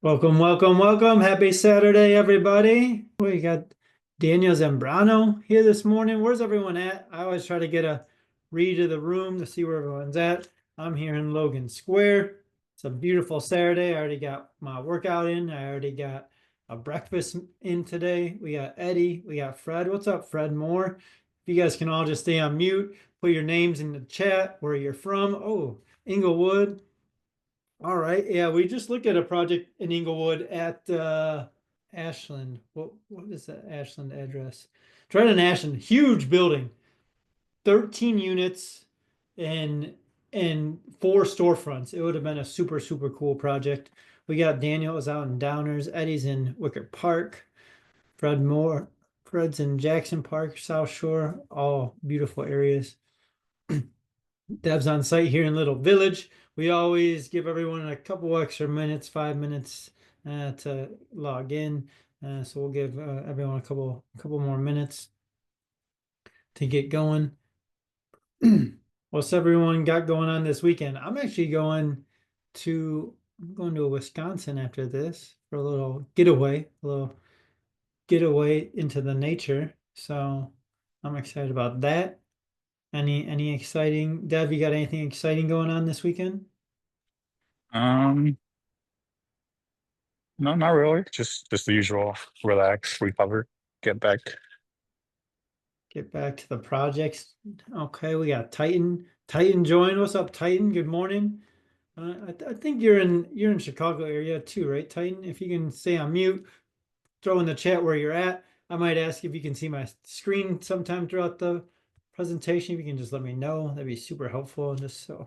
Welcome, welcome, welcome. Happy Saturday, everybody. We got Daniel Zambrano here this morning. Where's everyone at? I always try to get a read of the room to see where everyone's at. I'm here in Logan Square. It's a beautiful Saturday. I already got my workout in. I already got a breakfast in today. We got Eddie. We got Fred. What's up, Fred Moore? If you guys can all just stay on mute, put your names in the chat, where you're from. Oh, Inglewood. All right. Yeah, we just looked at a project in Inglewood at Ashland. What is that Ashland address? Tried in Ashland, huge building, 13 units and four storefronts. It would have been a super, super cool project. We got Daniel is out in Downers, Eddie's in Wicker Park, Fred Moore, Fred's in Jackson Park, South Shore, all beautiful areas. Dev's on site here in Little Village. We always give everyone a couple extra minutes, 5 minutes to log in. So we'll give everyone a couple more minutes to get going. What's everyone got going on this weekend? I'm going to Wisconsin after this for a little getaway into the nature. So I'm excited about that. Any exciting, Dev, you got anything exciting going on this weekend? Um, no, not really. Just the usual. Relax, recover, get back. Get back to the projects. Okay, we got Titan. Titan join. What's up, Titan? Good morning. I think you're in Chicago area too, right, Titan? If you can stay on mute, throw in the chat where you're at. I might ask if you can see my screen sometime throughout the presentation. If you can just let me know, that'd be super helpful. Just so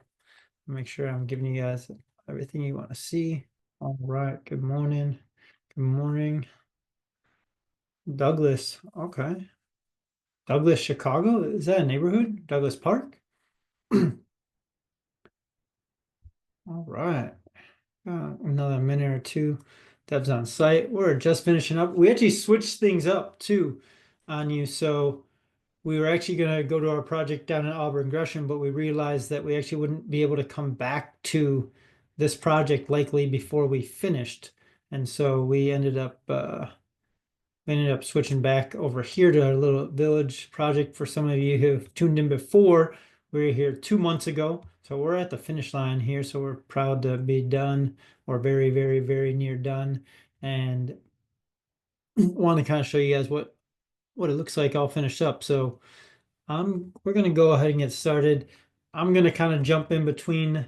make sure I'm giving you guys everything you want to see. All right. Good morning. Good morning, Douglas. Okay. Douglas, Chicago. Is that a neighborhood? Douglas Park? All right. Another minute or two. Dev's on site. We're just finishing up. We actually switched things up too on you. So we were actually going to go to our project down in Auburn Gresham, but we realized that we actually wouldn't be able to come back to this project likely before we finished. And so we ended up switching back over here to our little village project. For some of you who've tuned in before, we were here 2 months ago. So we're at the finish line here. So we're proud to be done. We're very, very, very near done. And want to kind of show you guys what it looks like all finished up. So we're going to go ahead and get started. I'm going to kind of jump in between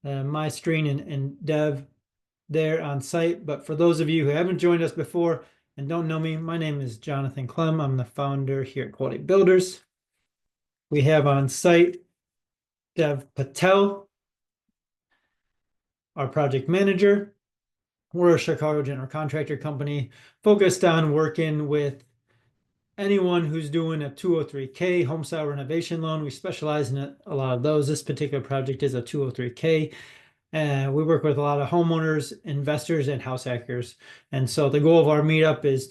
my screen and Dev there on site. But for those of you who haven't joined us before and don't know me, my name is Jonathan Clem. I'm the founder here at Quality Builders. We have on site Dev Patel, our project manager. We're a Chicago general contractor company focused on working with anyone who's doing a 203K home style renovation loan. We specialize in a lot of those. This particular project is a 203K. We work with a lot of homeowners, investors, and house hackers. And so the goal of our meetup is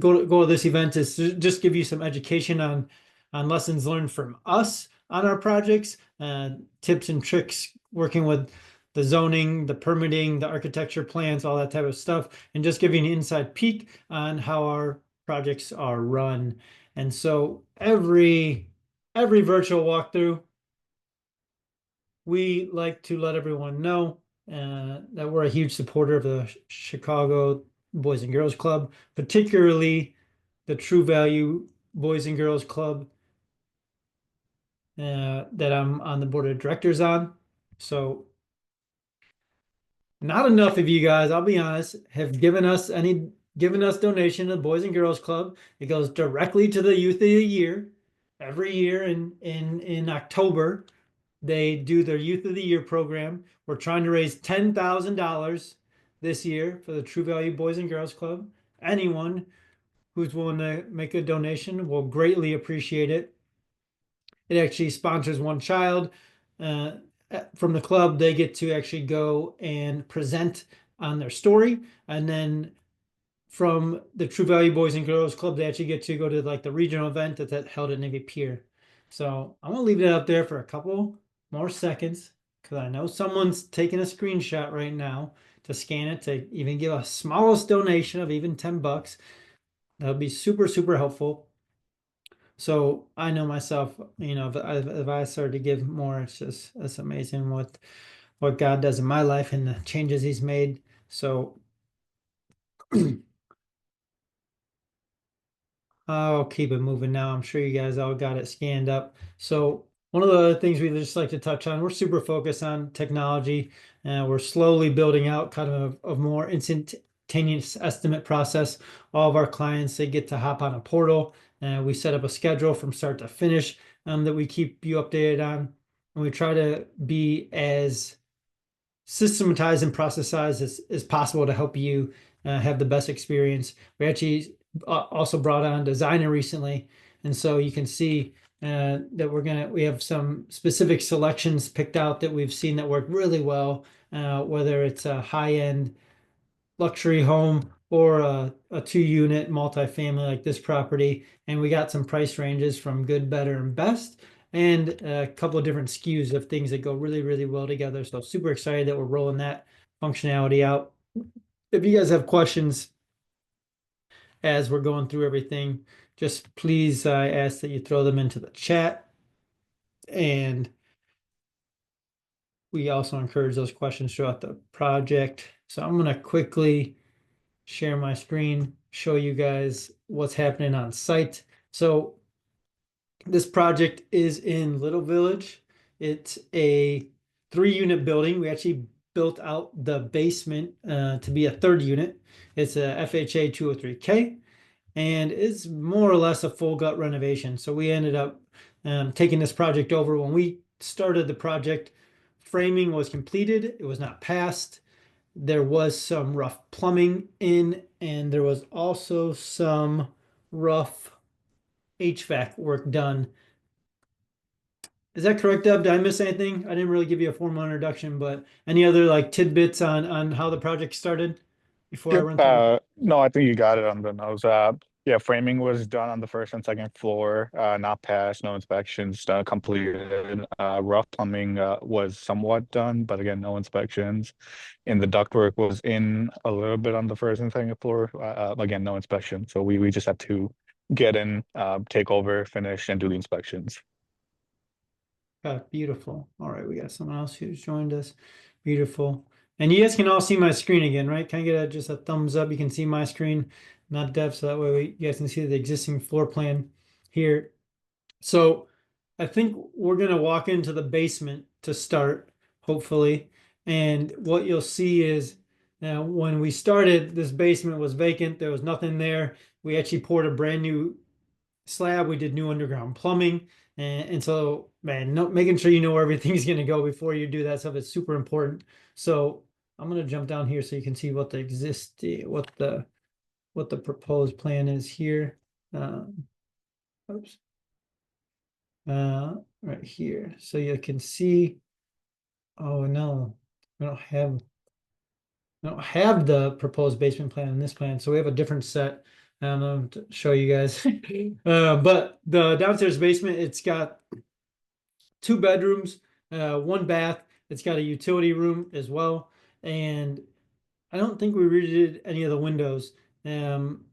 goal of this event is to just give you some education on lessons learned from us on our projects, tips and tricks working with the zoning, the permitting, the architecture plans, all that type of stuff, and just giving you an inside peek on how our projects are run. And so every virtual walkthrough, we like to let everyone know that we're a huge supporter of the Chicago Boys and Girls Club, particularly the True Value Boys and Girls Club that I'm on the board of directors on. So not enough of you guys, I'll be honest, have given us donation to the Boys and Girls Club. It goes directly to the Youth of the Year every year in October. They do their Youth of the Year program. We're trying to raise $10,000 this year for the True Value Boys and Girls Club. Anyone who's willing to make a donation will greatly appreciate it. It actually sponsors one child from the club. They get to actually go and present on their story. And then from the True Value Boys and Girls Club, they actually get to go to like the regional event that's held at Navy Pier. So I'm gonna leave it out there for a couple more seconds because I know someone's taking a screenshot right now to scan it, to even give a smallest donation of even 10 bucks. That would be super, super helpful. So I know myself, if I started to give more, it's amazing what God does in my life and the changes He's made. So I'll keep it moving now. I'm sure you guys all got it scanned up. So one of the other things we just like to touch on, we're super focused on technology, and we're slowly building out kind of a more instantaneous estimate process. All of our clients, they get to hop on a portal, and we set up a schedule from start to finish, that we keep you updated on. And we try to be as systematized and processized as possible to help you have the best experience. We actually also brought on a designer recently, and so you can see that we have some specific selections picked out that we've seen that work really well, whether it's a high-end luxury home or a two-unit multifamily like this property. And we got some price ranges from good, better, and best, and a couple of different SKUs of things that go really, really well together. So super excited that we're rolling that functionality out. If you guys have questions as we're going through everything, just please, I ask that you throw them into the chat. And we also encourage those questions throughout the project. So I'm going to quickly share my screen, show you guys what's happening on site. So this project is in Little Village. It's a 3-unit building. We actually built out the basement to be a third unit. It's a FHA 203K, and it's more or less a full gut renovation. So we ended up taking this project over. When we started the project, framing was completed. It was not passed. There was some rough plumbing in, and there was also some rough HVAC work done. Is that correct, Deb? Did I miss anything? I didn't really give you a formal introduction, but any other like tidbits on how the project started before I Yep. run through? No, I think you got it on the nose. Yeah, framing was done on the first and second floor, not passed, no inspections, completed. Rough plumbing was somewhat done, but again, no inspections. And the ductwork was in a little bit on the first and second floor. Again, no inspection. So we just had to get in, take over, finish, and do the inspections. Beautiful. All right, we got someone else who's joined us. Beautiful. And you guys can all see my screen again, right? Can I get just a thumbs up? You can see my screen, not Deb, so that way you guys can see the existing floor plan here. So I think we're gonna walk into the basement to start, hopefully. And what you'll see is now when we started, this basement was vacant. There was nothing there. We actually poured a brand new slab. We did new underground plumbing. And so, man, no, making sure you know where everything's going to go before you do that stuff is super important. So I'm going to jump down here so you can see what the what the proposed plan is here. Oops. Right here. So you can see, oh no, we don't have the proposed basement plan in this plan. So we have a different set. I don't know to show you guys. But the downstairs basement, it's got 2 bedrooms, 1 bath. It's got a utility room as well. And I don't think we redid any of the windows. Um,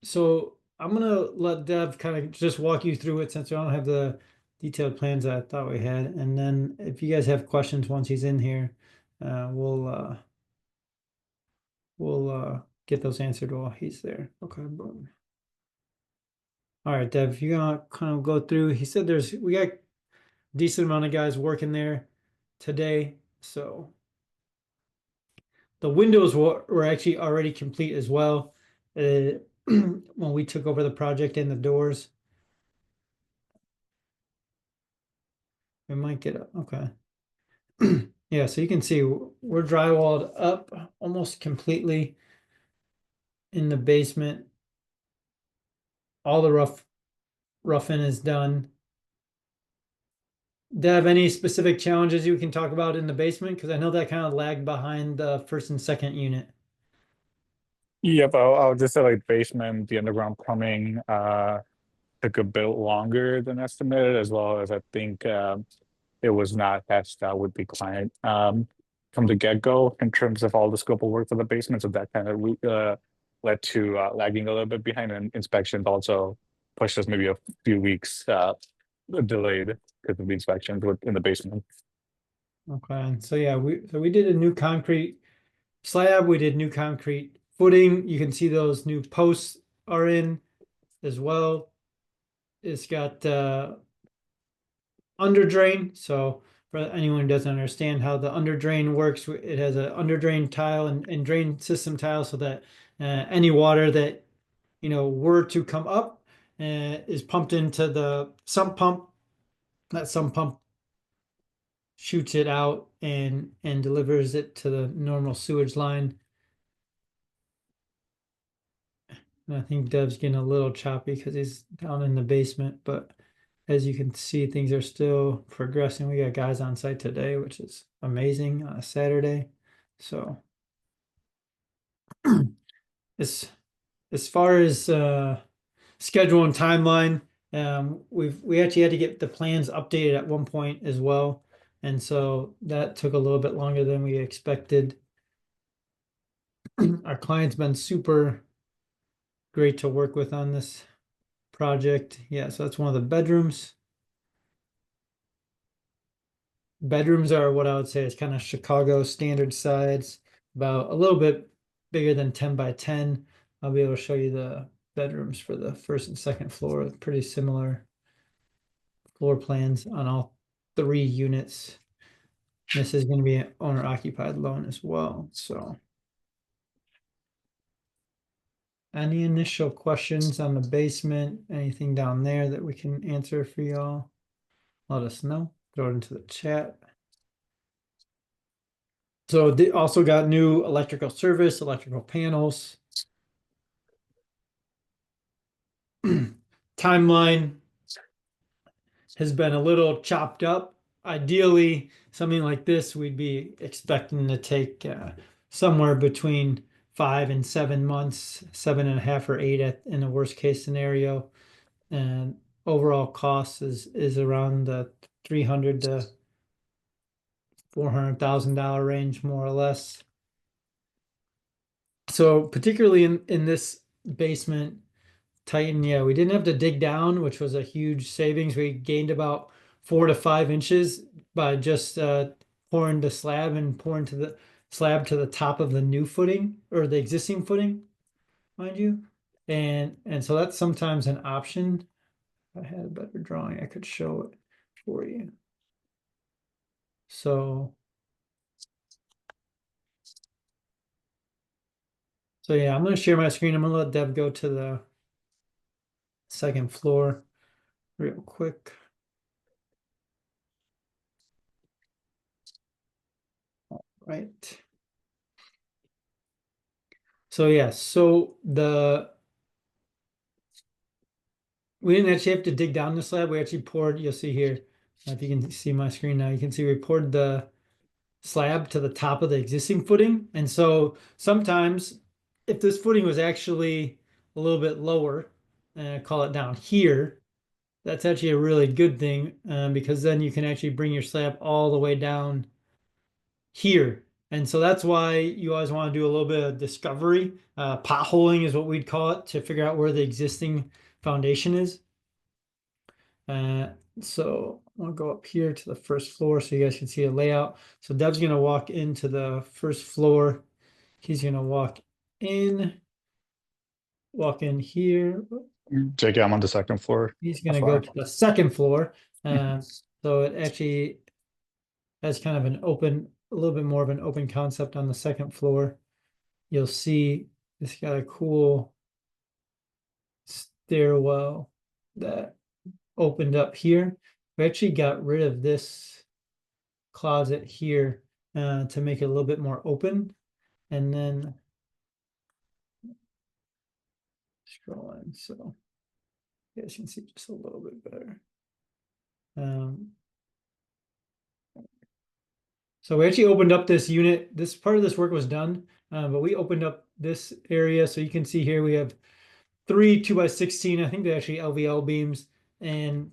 so I'm gonna let Dev kind of just walk you through it since we don't have the detailed plans that I thought we had. And then if you guys have questions once he's in here, we'll get those answered while he's there. Okay, boom. All right, Dev, if you're gonna kind of go through, he said we got a decent amount of guys working there today. So the windows were actually already complete as well when we took over the project, and the doors. We might get it. Okay. Yeah, so you can see we're drywalled up almost completely in the basement. All the roughing is done. Dev, any specific challenges you can talk about in the basement? Because I know that kind of lagged behind the first and second unit. Yep, I'll just say like basement, the underground plumbing took a bit longer than estimated, as well as I think it was not hashed out with the client. from the get-go in terms of all the scope of work for the basement. So that kind of led to lagging a little bit behind, and inspections also pushed us maybe a few weeks delayed because of the inspections in the basement. Okay, so yeah, we did a new concrete slab, we did new concrete footing. You can see those new posts are in as well. It's got under drain. So for anyone who doesn't understand how the under drain works, it has an under drain tile and drain system tile so that any water that were to come up is pumped into the sump pump. That sump pump shoots it out and delivers it to the normal sewage line. And I think Dev's getting a little choppy because he's down in the basement, but as you can see, things are still progressing. We got guys on site today, which is amazing on a Saturday. So as as far as schedule and timeline, we actually had to get the plans updated at one point as well. And so that took a little bit longer than we expected. Our client's been super great to work with on this project. Yeah, so that's one of the bedrooms. Bedrooms are what I would say is kind of Chicago standard size, about a little bit bigger than 10 by 10. I'll be able to show you the bedrooms for the first and second floor with pretty similar floor plans on all 3 units. This is going to be an owner occupied loan as well. So any initial questions on the basement, anything down there that we can answer for y'all, let us know. Throw it into the chat. So they also got new electrical service, electrical panels. Timeline has been a little chopped up. Ideally, something like this, we'd be expecting to take somewhere between 5 and 7 months, 7.5 or 8 in the worst case scenario. And overall cost is around the 300 to $400,000 range, more or less. So particularly in this basement, Titan, yeah, we didn't have to dig down, which was a huge savings. We gained about 4 to 5 inches by just pouring the slab and pouring to the slab to the top of the new footing or the existing footing, mind you. And so that's sometimes an option. If I had a better drawing, I could show it for you. So yeah, I'm gonna share my screen. I'm gonna let Deb go to the second floor real quick. Right. So yeah, so we didn't actually have to dig down the slab. We actually poured, you'll see here, if you can see my screen now, you can see we poured the slab to the top of the existing footing. And so sometimes if this footing was actually a little bit lower, call it down here, that's actually a really good thing because then you can actually bring your slab all the way down here. And so that's why you always want to do a little bit of discovery. Potholing is what we'd call it to figure out where the existing foundation is. So I'll go up here to the first floor so you guys can see a layout. So Deb's going to walk into the first floor. He's going to walk in here. JK, I'm on the second floor. He's going to go to the second floor. So it actually has kind of a little bit more of an open concept on the second floor. You'll see it's got a cool stairwell that opened up here. We actually got rid of this closet here to make it a little bit more open. And then scrolling, so you guys can see just a little bit better. So we actually opened up this unit. This part of this work was done, but we opened up this area. So you can see here we have 3 2x16. I think they're actually LVL beams. And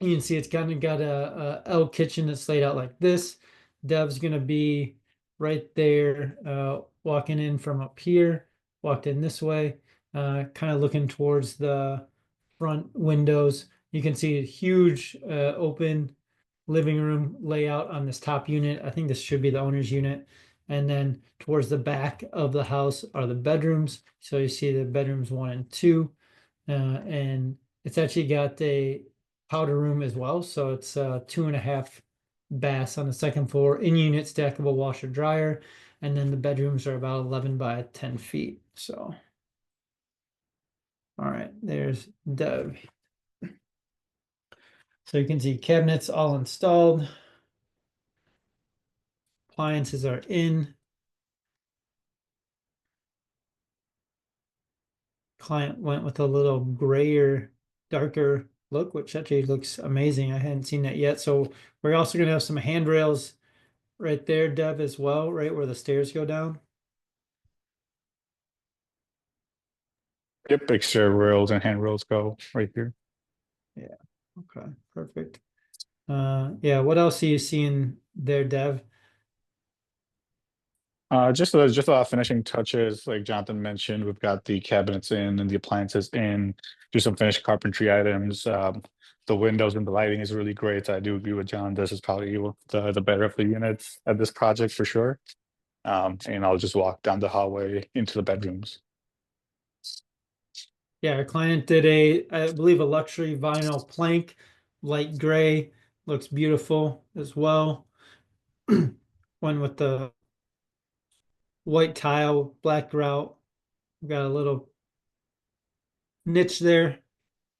you can see it's kind of got a L kitchen that's laid out like this. Dev's going to be right there, walking in from up here, walked in this way, kind of looking towards the front windows. You can see a huge open living room layout on this top unit. I think this should be the owner's unit. And then towards the back of the house are the bedrooms. So you see the bedrooms 1 and 2. And it's actually got a powder room as well. So it's 2.5 baths on the second floor, in unit stackable washer dryer. And then the bedrooms are about 11 by 10 feet. So, all right, there's Dev. So you can see cabinets all installed. Appliances are in. Client went with a little grayer, darker look, which actually looks amazing. I hadn't seen that yet. So we're also going to have some handrails right there, Deb, as well, right where the stairs go down. Yep, exterior rails and handrails go right here. Yeah. Okay. Perfect. Yeah. What else are you seeing there, Dev? Just finishing touches, like Jonathan mentioned, we've got the cabinets in and the appliances in, do some finished carpentry items. The windows and the lighting is really great. I do agree with John. This is probably the better of the units at this project for sure. And I'll just walk down the hallway into the bedrooms. Yeah, our client did I believe, a luxury vinyl plank, light gray, looks beautiful as well. One with the white tile, black grout. We've got a little niche there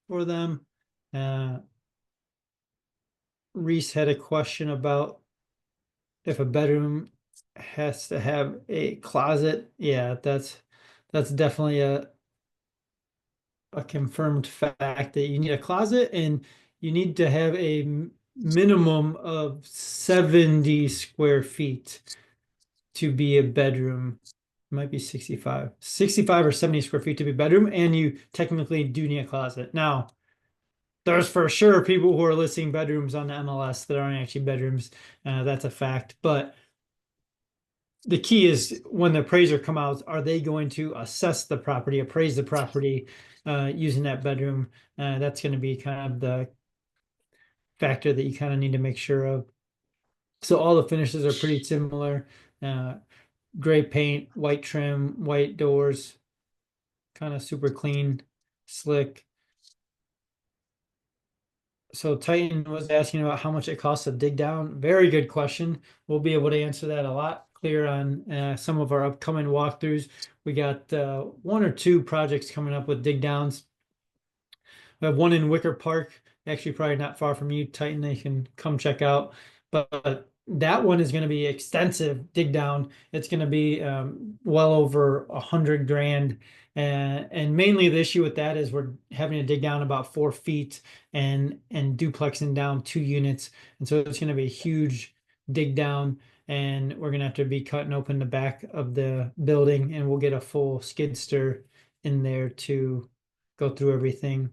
for them. Uh, Reese had a question about if a bedroom has to have a closet. Yeah, that's definitely a confirmed fact that you need a closet and you need to have a minimum of 70 square feet to be a bedroom. It might be 65 or 70 square feet to be a bedroom, and you technically do need a closet. Now, there's for sure people who are listing bedrooms on the MLS that aren't actually bedrooms. That's a fact. But the key is when the appraiser come out, are they going to assess the property, appraise the property using that bedroom? That's going to be kind of the factor that you kind of need to make sure of. So all the finishes are pretty similar. Uh, Gray paint, white trim, white doors, kind of super clean, slick. So Titan was asking about how much it costs to dig down. Very good question. We'll be able to answer that a lot clearer on some of our upcoming walkthroughs. We got 1 or 2 projects coming up with dig downs. We have one in Wicker Park, actually probably not far from you, Titan. They can come check out. But that one is going to be extensive dig down. It's going to be well over 100 grand. And mainly the issue with that is we're having to dig down about 4 feet and duplexing down 2 units. And so it's going to be a huge dig down. And we're going to have to be cutting open the back of the building, and we'll get a full skid steer in there to go through everything.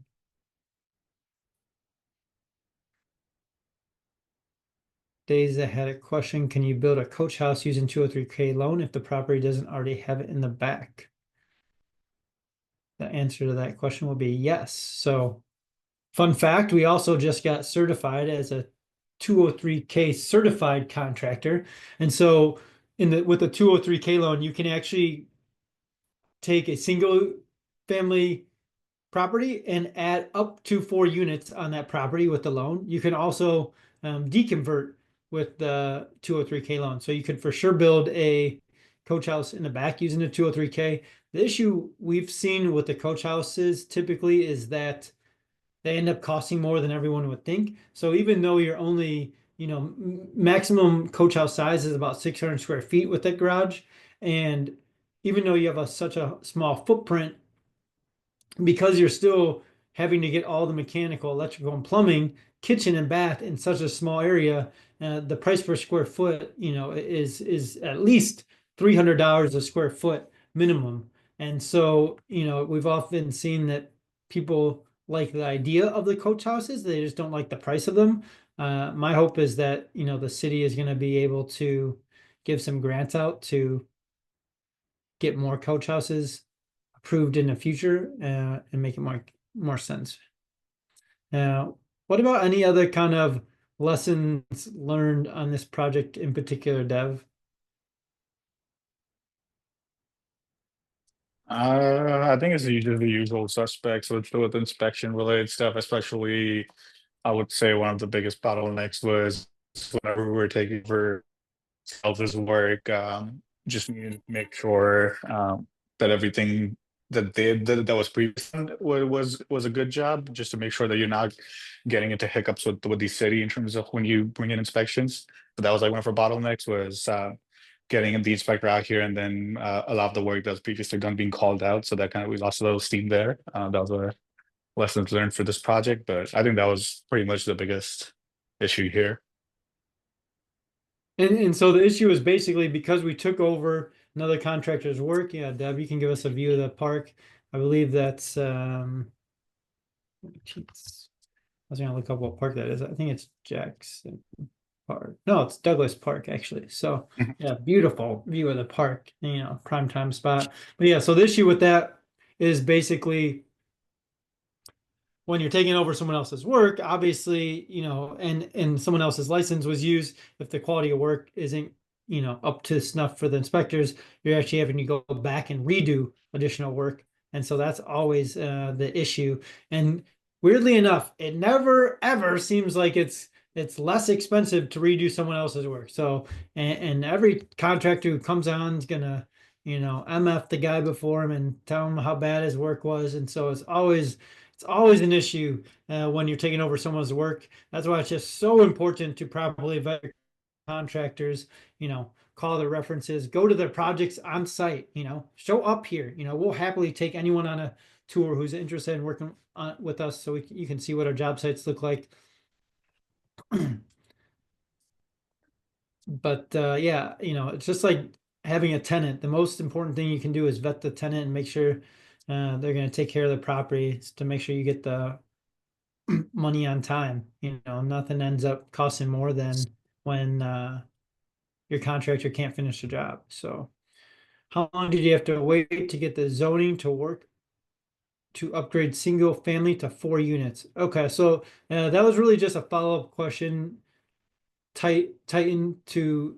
Days that had a question, can you build a coach house using 203K loan if the property doesn't already have it in the back? The answer to that question will be yes. So, fun fact, we also just got certified as a 203K certified contractor. And so with the 203K loan, you can actually take a single family property and add up to 4 units on that property with the loan. You can also deconvert with the 203K loan. So you could for sure build a coach house in the back using the 203K. The issue we've seen with the coach houses typically is that they end up costing more than everyone would think. So even though you're only, maximum coach house size is about 600 square feet with that garage, and even though you have such a small footprint, because you're still having to get all the mechanical, electrical, and plumbing, kitchen and bath in such a small area, the price per square foot, is at least $300 a square foot minimum. And so, we've often seen that people like the idea of the coach houses, they just don't like the price of them. My hope is that, the city is going to be able to give some grants out to get more coach houses approved in the future, and make it more sense. Now, what about any other kind of lessons learned on this project in particular, Dev? I think it's usually the usual suspects with inspection related stuff, especially I would say one of the biggest bottlenecks was whenever we were taking over Salva's work, just need to make sure that everything that was previous was a good job, just to make sure that you're not getting into hiccups with the city in terms of when you bring in inspections. But that was like one of our bottlenecks was getting the inspector out here and then a lot of the work that was previously done being called out. So that kind of we lost a little steam there. That was a lessons learned for this project, but I think that was pretty much the biggest issue here. And so the issue is basically because we took over another contractor's work. Yeah, Deb, you can give us a view of the park. I believe that's I was gonna look up what park that is. I think it's Jackson Park. No, it's Douglas Park actually. So yeah, beautiful view of the park, prime time spot. But yeah, so the issue with that is basically when you're taking over someone else's work, obviously, and someone else's license was used, if the quality of work isn't, up to snuff for the inspectors, you're actually having to go back and redo additional work. And so that's always the issue. And weirdly enough, it never ever seems like it's less expensive to redo someone else's work. So and every contractor who comes on is gonna, MF the guy before him and tell him how bad his work was. And so it's always an issue when you're taking over someone's work. That's why it's just so important to properly vet your contractors, call their references, go to their projects on site, show up here. We'll happily take anyone on a tour who's interested in working with us so you can see what our job sites look like. But yeah, it's just like having a tenant. The most important thing you can do is vet the tenant and make sure they're going to take care of the property to make sure you get the money on time. Nothing ends up costing more than when your contractor can't finish the job. So, how long did you have to wait to get the zoning to work to upgrade single family to 4 units? Okay, so that was really just a follow-up question, Titan to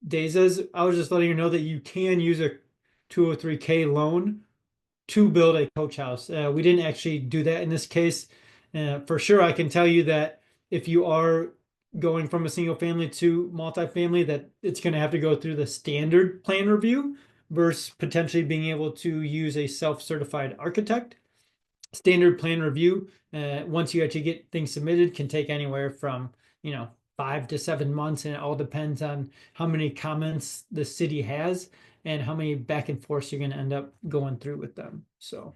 Daza's. I was just letting you know that you can use a 203K loan to build a coach house. We didn't actually do that in this case. For sure, I can tell you that if you are going from a single family to multifamily, that it's going to have to go through the standard plan review versus potentially being able to use a self-certified architect. Standard plan review, once you actually get things submitted, can take anywhere from 5 to 7 months, and it all depends on how many comments the city has and how many back and forths you're going to end up going through with them. So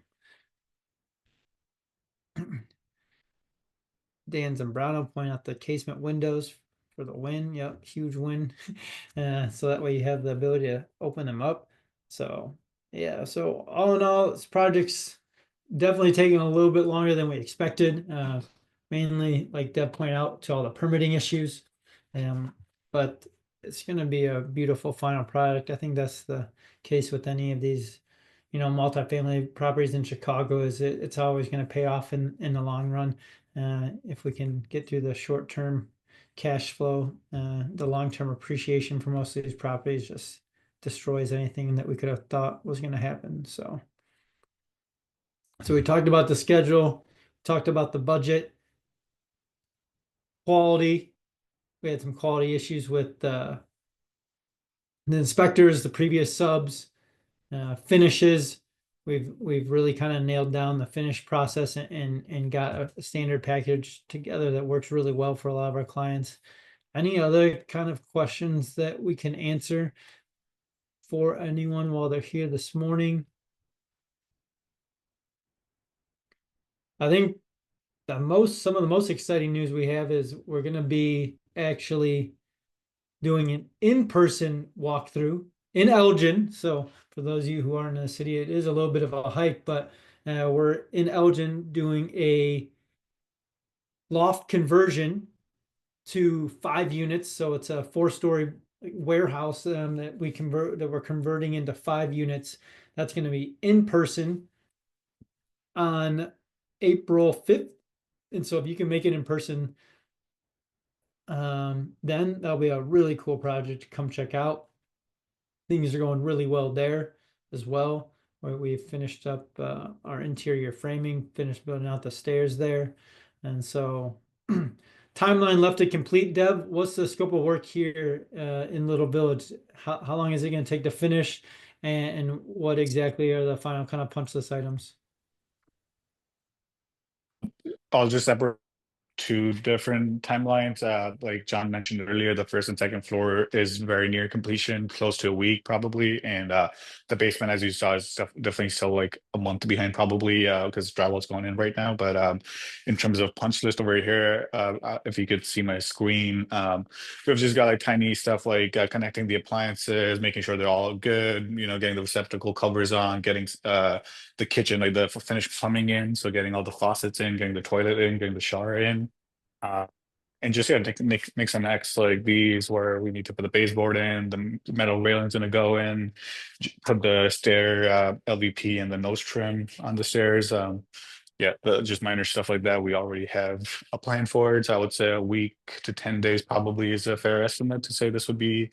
Dan Zambrano point out the casement windows for the win. Yep, huge win. So that way you have the ability to open them up. So yeah, so all in all, this project's definitely taking a little bit longer than we expected. Mainly, like Deb pointed out, to all the permitting issues. But it's going to be a beautiful final product. I think that's the case with any of these, multifamily properties in Chicago. Is it's always going to pay off in the long run if we can get through the short term cash flow. The long term appreciation for most of these properties just destroys anything that we could have thought was going to happen. So we talked about the schedule, talked about the budget, quality. We had some quality issues with the inspectors, the previous subs, finishes. We've really kind of nailed down the finish process and got a standard package together that works really well for a lot of our clients. Any other kind of questions that we can answer for anyone while they're here this morning? I think some of the most exciting news we have is we're going to be actually doing an in-person walkthrough in Elgin. So for those of you who aren't in the city, it is a little bit of a hike, but we're in Elgin doing a loft conversion to 5 units. So it's a 4-story warehouse that we're converting into 5 units. That's going to be in person on April 5th. And so if you can make it in person, then that'll be a really cool project to come check out. Things are going really well there as well. We finished up our interior framing, finished building out the stairs there. And so timeline left to complete, Deb. What's the scope of work here in Little Village? How long is it going to take to finish? And what exactly are the final kind of punch list items? I'll just separate two different timelines. Like John mentioned earlier, the first and second floor is very near completion, close to a week probably, and the basement, as you saw, is definitely still like a month behind probably because drywall's going in right now. But in terms of punch list over here, if you could see my screen, we've just got like tiny stuff like connecting the appliances, making sure they're all good, getting the receptacle covers on, getting the kitchen, like the finished plumbing in, so getting all the faucets in, getting the toilet in, getting the shower in. Uh, and just yeah, make some X like these where we need to put the baseboard in, the metal railing's gonna go in, put the stair LVP and the nose trim on the stairs. Yeah, just minor stuff like that. We already have a plan for it. So I would say a week to 10 days probably is a fair estimate to say this would be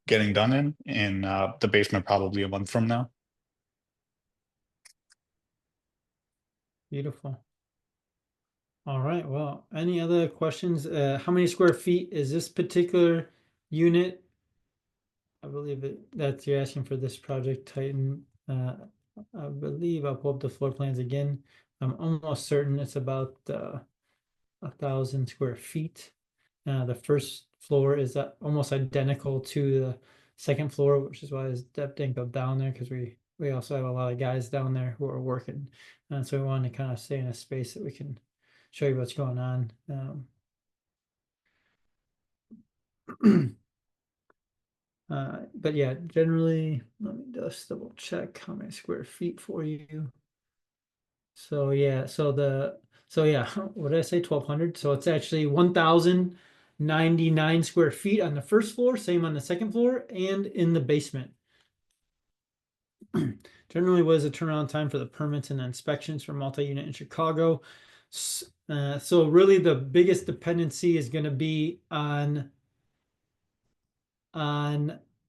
getting done in the basement probably a month from now. Beautiful. All right. Well, any other questions? How many square feet is this particular unit? I believe that you're asking for this project, Titan. I believe I'll pull up the floor plans again. I'm almost certain it's about 1,000 square feet. The first floor is almost identical to the second floor, which is why this depth didn't go down there because we also have a lot of guys down there who are working, and so we wanted to kind of stay in a space that we can show you what's going on. But yeah, generally, let me just double check how many square feet for you. So yeah, what did I say? 1,200. So it's actually 1,099 square feet on the first floor, same on the second floor, and in the basement. Generally, what is the turnaround time for the permits and inspections for multi-unit in Chicago? So really the biggest dependency is going to be on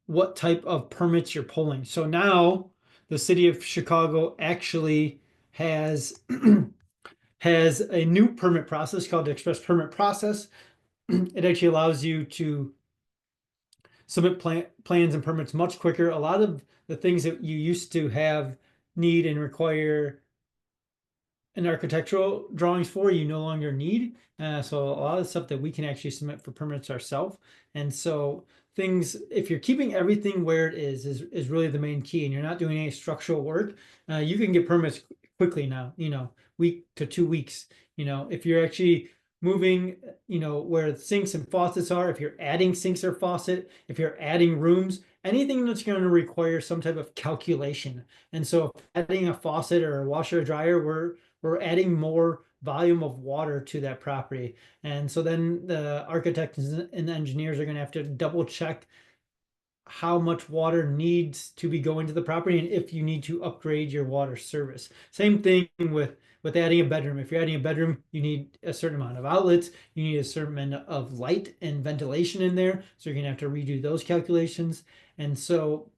what type of permits you're pulling. So now the city of Chicago actually has has a new permit process called the express permit process. It actually allows you to submit plans and permits much quicker. A lot of the things that you used to have need and require an architectural drawings for, you no longer need. So a lot of the stuff that we can actually submit for permits ourselves. And so things, if you're keeping everything where it is really the main key, and you're not doing any structural work, you can get permits quickly now, week to 2 weeks. If you're actually moving, where sinks and faucets are, if you're adding sinks or faucet, if you're adding rooms, anything that's going to require some type of calculation. And so adding a faucet or a washer or dryer, we're adding more volume of water to that property. And so then the architects and the engineers are going to have to double check how much water needs to be going to the property and if you need to upgrade your water service. Same thing with adding a bedroom. If you're adding a bedroom, you need a certain amount of outlets, you need a certain amount of light and ventilation in there. So you're going to have to redo those calculations. And so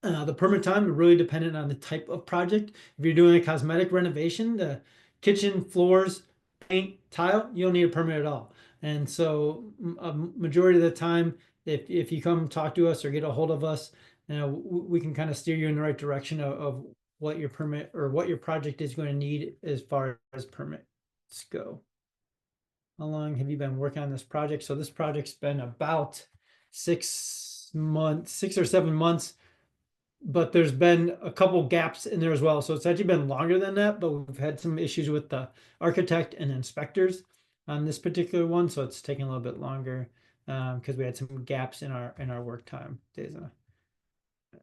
the permit time is really dependent on the type of project. If you're doing a cosmetic renovation, the kitchen, floors, paint, tile, you don't need a permit at all. And so a majority of the time, if you come talk to us or get a hold of us, we can kind of steer you in the right direction of what your permit or what your project is going to need as far as permits go. How long have you been working on this project? So this project's been about 6 months, 6 or 7 months, but there's been a couple gaps in there as well. So it's actually been longer than that, but we've had some issues with the architect and inspectors on this particular one. So it's taking a little bit longer because we had some gaps in our work time days.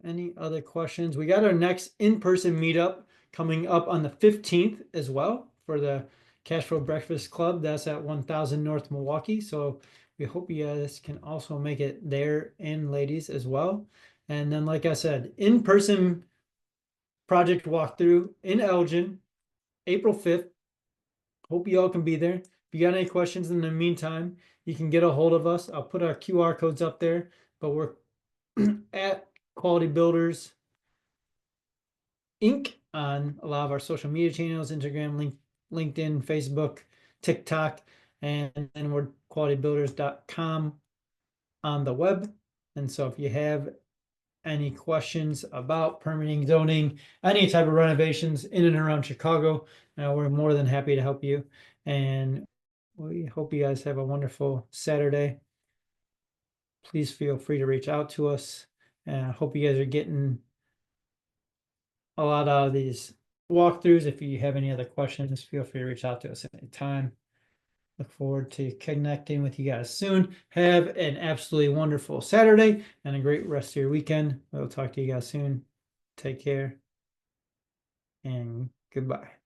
Any other questions? We got our next in-person meetup coming up on the 15th as well for the Cash Flow Breakfast Club. That's at 1000 North Milwaukee. So we hope you guys can also make it there, and ladies as well. And then, like I said, in-person project walkthrough in Elgin, April 5th. Hope you all can be there. If you got any questions in the meantime, you can get a hold of us. I'll put our QR codes up there, but we're at Quality Builders Inc. on a lot of our social media channels, Instagram, LinkedIn, Facebook, TikTok, and then we're qualitybuilders.com on the web. And so if you have any questions about permitting, zoning, any type of renovations in and around Chicago, we're more than happy to help you. And we hope you guys have a wonderful Saturday. Please feel free to reach out to us. And I hope you guys are getting a lot out of these walkthroughs. If you have any other questions, feel free to reach out to us at any time. Look forward to connecting with you guys soon. Have an absolutely wonderful Saturday and a great rest of your weekend. We'll talk to you guys soon. Take care and goodbye.